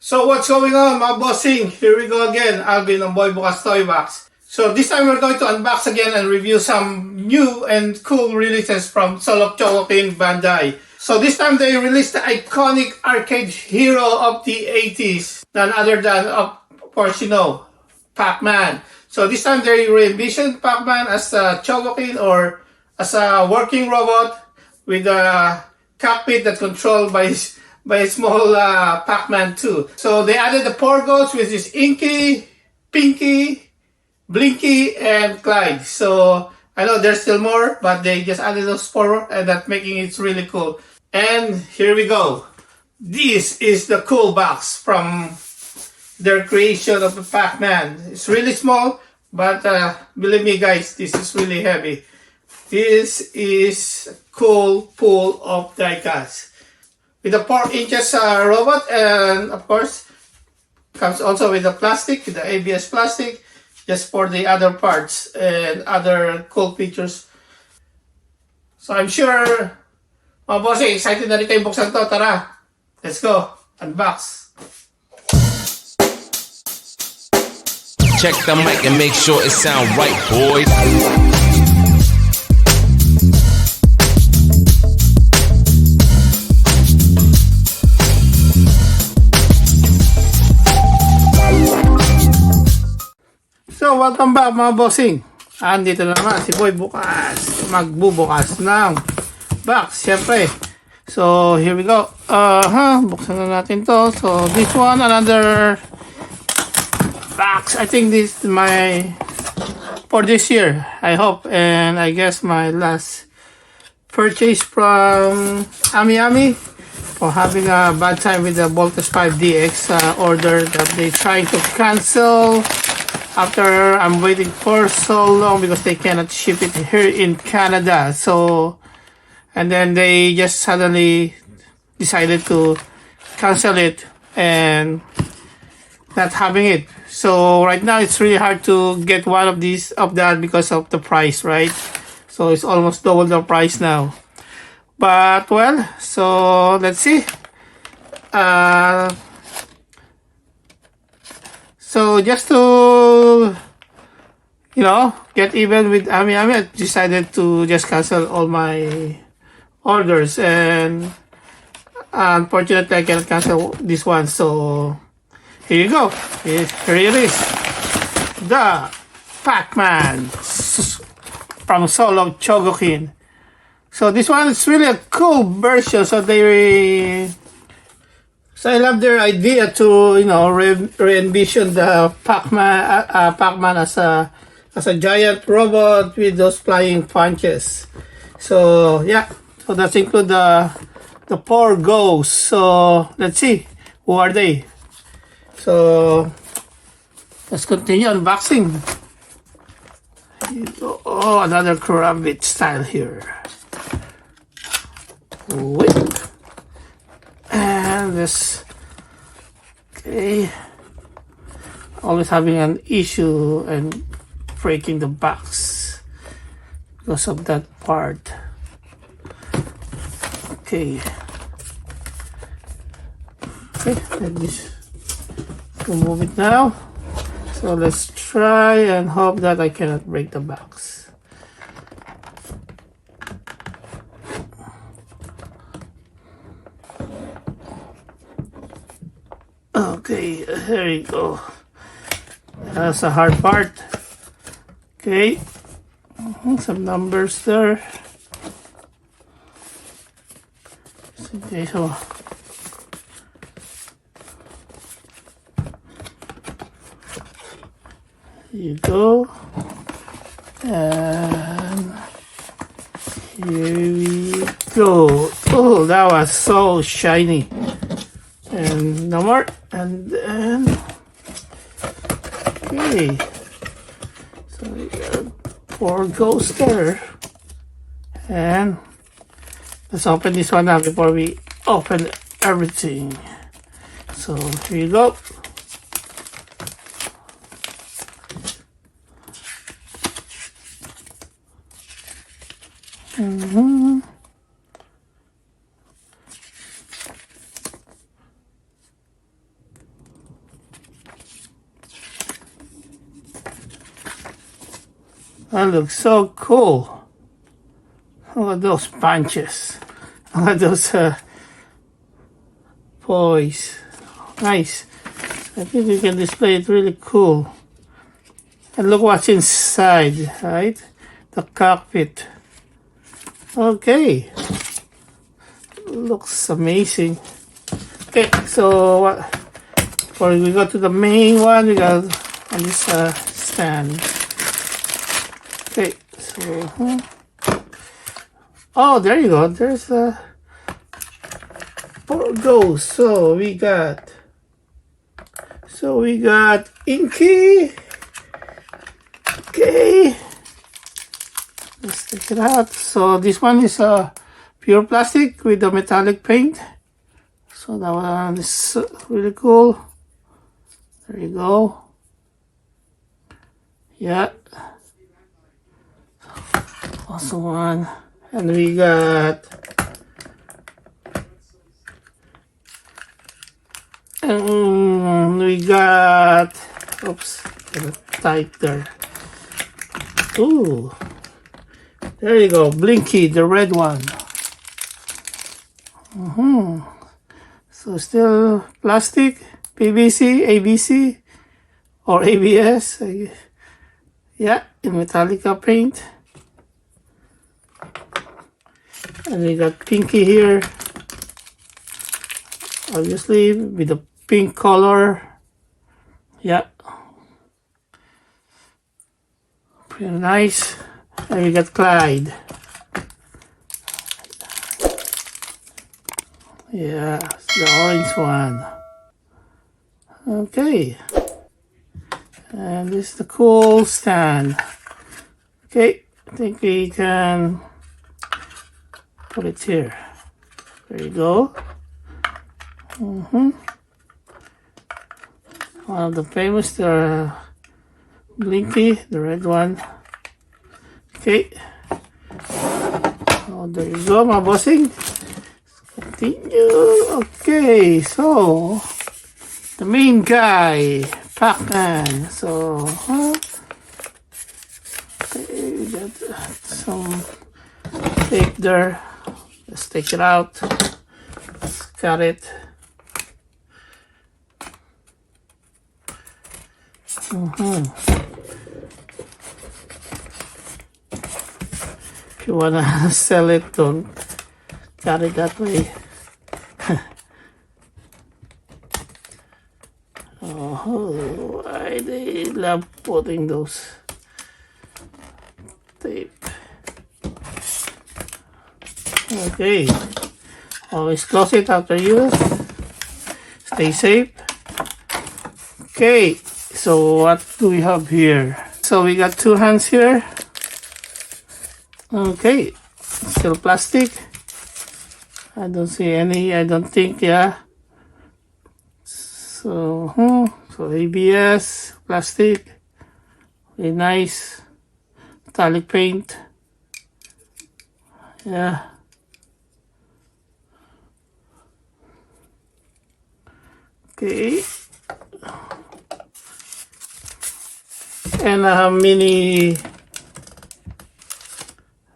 So what's going on, mga bossing? Here we go again, Alvin on Boy Bukas Toy Box. So this time we're going to unbox again and review some new and cool releases from Soulof Chogokin Bandai. So this time they released the iconic arcade hero of the 80s, none other than, of course, you know, Pac-Man. So this time they re-envisioned Pac-Man as a Chogokin, or as a working robot with a cockpit that's controlled by a small Pac-Man too. So they added the four ghosts, which is Inky, Pinky, Blinky, and Clyde. So I know there's still more, but they just added those four, and that's making it really cool. And here we go. This is the cool box from their creation of the Pac-Man. It's really small, but believe me guys, this is really heavy. This is a cool pull of diecast. With a 4 inches robot, and of course comes also with the plastic, the ABS plastic, just for the other parts and other cool features. So I'm sure mga bossing, excited na rin kayo buksan to. Tara, let's go, unbox. Check the mic and make sure it sound right, boys. So, welcome back mga bossing. Andito na naman si Boy Bukas. Magbubukas ng box, syempre. So, here we go. Buksan na natin to. So, this one, another box. I think this is my, for this year, I hope. And I guess my last purchase from Ami for having a bad time with the Voltus 5DX order that they trying to cancel. After I'm waiting for so long because they cannot ship it here in Canada. So, and then they just suddenly decided to cancel it and not having it. So right now it's really hard to get one of these of that because of the price, right? So it's almost double the price now. But well, so let's see. So just to, you know, get even with Ami, I decided to just cancel all my orders, and unfortunately I cannot cancel this one. So here you go. Here it is. The Pac-Man from Soulof Chogokin. So this one is really a cool version. So I love their idea to, you know, re-envision the Pac-Man as a giant robot with those flying punches. So yeah, so that's include the four ghosts. So let's see, who are they? So let's continue unboxing. Oh, another Karambit style here. Wait. And this, okay, always having an issue and breaking the box because of that part. Okay, let me remove it now. So let's try and hope that I cannot break the box. Okay, here you go. That's a hard part. Okay, some numbers there. Okay, so here you go, and here we go. Oh, that was so shiny. And no more, and then okay, so we got four ghosts there, and let's open this one now before we open everything. So here you go. That looks so cool. Look at those punches. Look at those poise. Nice. I think you can display it really cool. And look what's inside, right? The cockpit. Okay. Looks amazing. Okay, so what? Before we go to the main one, we got on this stand. Okay, so oh, there you go. There's four goes. So we got Inky. Okay, let's take it out. So this one is pure plastic with the metallic paint. So that one is really cool. There you go. Yeah. Also one. And we got oops, got it tight there. Ooh. There you go. Blinky, the red one. So still plastic, PVC, ABC, or ABS. Yeah, in Metallica paint. And we got Pinky here. Obviously, with the pink color. Yeah. Pretty nice. And we got Clyde. Yeah, it's the orange one. Okay. And this is the cool stand. Okay, I think we can put it here. There you go. One of the famous, Blinky, the red one. Okay. Oh, there you go, my bossing. Continue. Okay, so the main guy, Pac-Man. So, okay, we got some tape there. Let's take it out. Let's cut it. If you wanna sell it, don't cut it that way. Oh, why they love putting those tape. Okay, always close it after use. Stay safe. Okay, so what do we have here? So we got two hands here. Okay, still plastic. I don't see any, I don't think, yeah. So, so ABS, plastic, really nice, metallic paint, yeah. Okay. And a mini,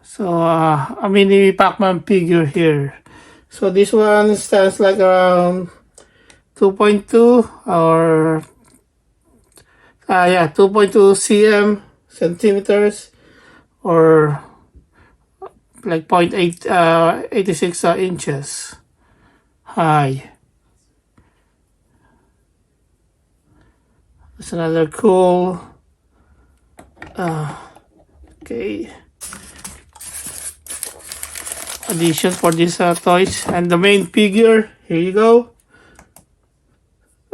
so a mini Pac-Man figure here. So this one stands like around 2.2 or 2.2 centimeters or like 86 inches high. That's another cool okay addition for these toys. And the main figure, here you go.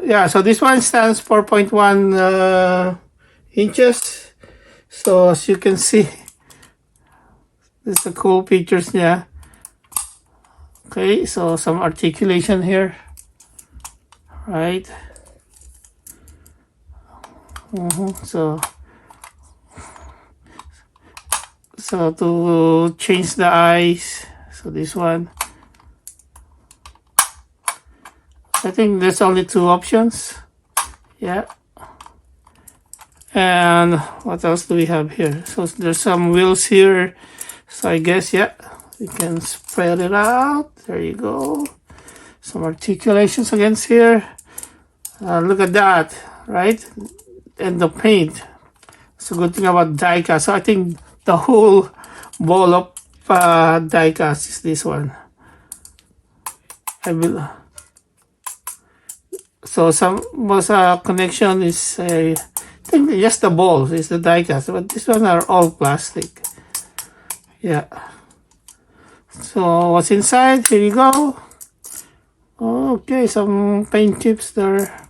Yeah, so this one stands 4.1 inches. So as you can see, this is the cool pictures, yeah. Okay, so some articulation here, right? So to change the eyes, so this one, I think there's only two options, yeah. And what else do we have here? So there's some wheels here. So I guess, yeah, we can spread it out. There you go. Some articulations against here. Look at that, right? And the paint. It's a good thing about die-cast. So I think the whole ball of die-cast is this one. So most connection is I think just the balls is the die-cast, but this one are all plastic. Yeah. So what's inside? Here you go. Okay, some paint chips there.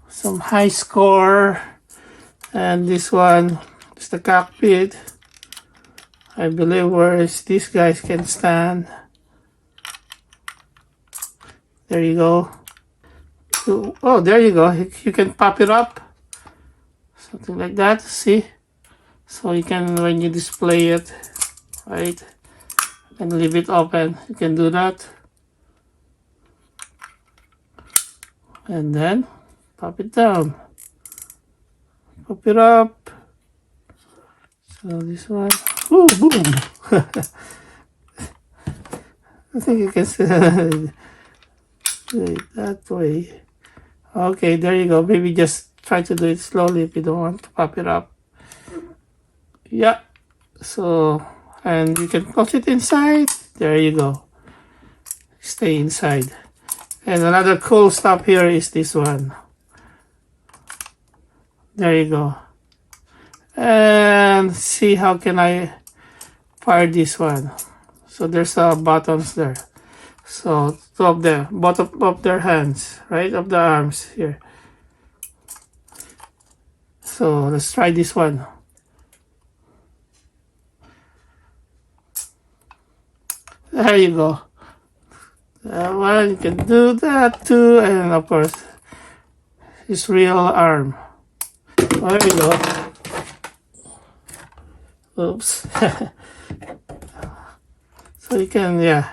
Some high score. And this one is the cockpit. I believe where is these guys can stand. There you go. So, oh, there you go. You can pop it up. Something like that. See? So you can, when you display it, right? And leave it open. You can do that. And then pop it down. Pop it up. So this one. Ooh, boom. I think you can do it that way. Okay, there you go. Maybe just try to do it slowly if you don't want to pop it up. Yeah. So, and you can close it inside. There you go. Stay inside. And another cool stuff here is this one. There you go. And see how can I fire this one. So there's buttons there. So two of them, both of their hands, right, of the arms here. So let's try this one. There you go. That one, you can do that too, and of course, his real arm. There you go. Oops. So you can, yeah,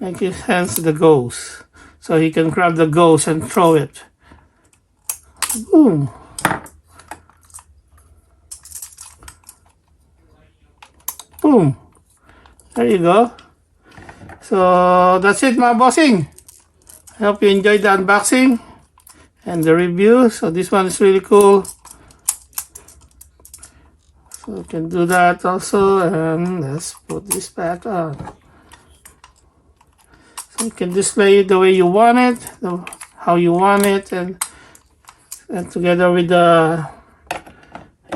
make his hands the ghost. So he can grab the ghost and throw it. Boom. Boom. There you go. So that's it, my bossing. I hope you enjoyed the unboxing and the review. So this one is really cool. So you can do that also, and let's put this back on. So you can display it the way you want it, how you want it, and together with the,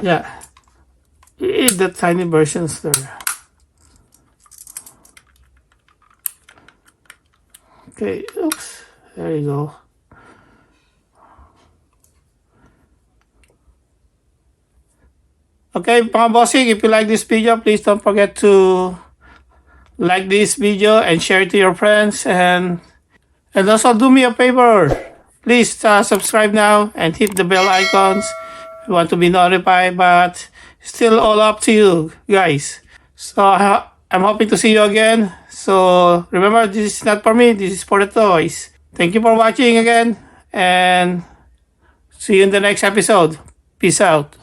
yeah, the tiny versions there. Okay, oops, there you go. Okay, mga bossing, if you like this video, please don't forget to like this video and share it to your friends. And also do me a favor. Please subscribe now and hit the bell icons if you want to be notified. But still all up to you guys. So I'm hoping to see you again. So remember, this is not for me. This is for the toys. Thank you for watching again. And see you in the next episode. Peace out.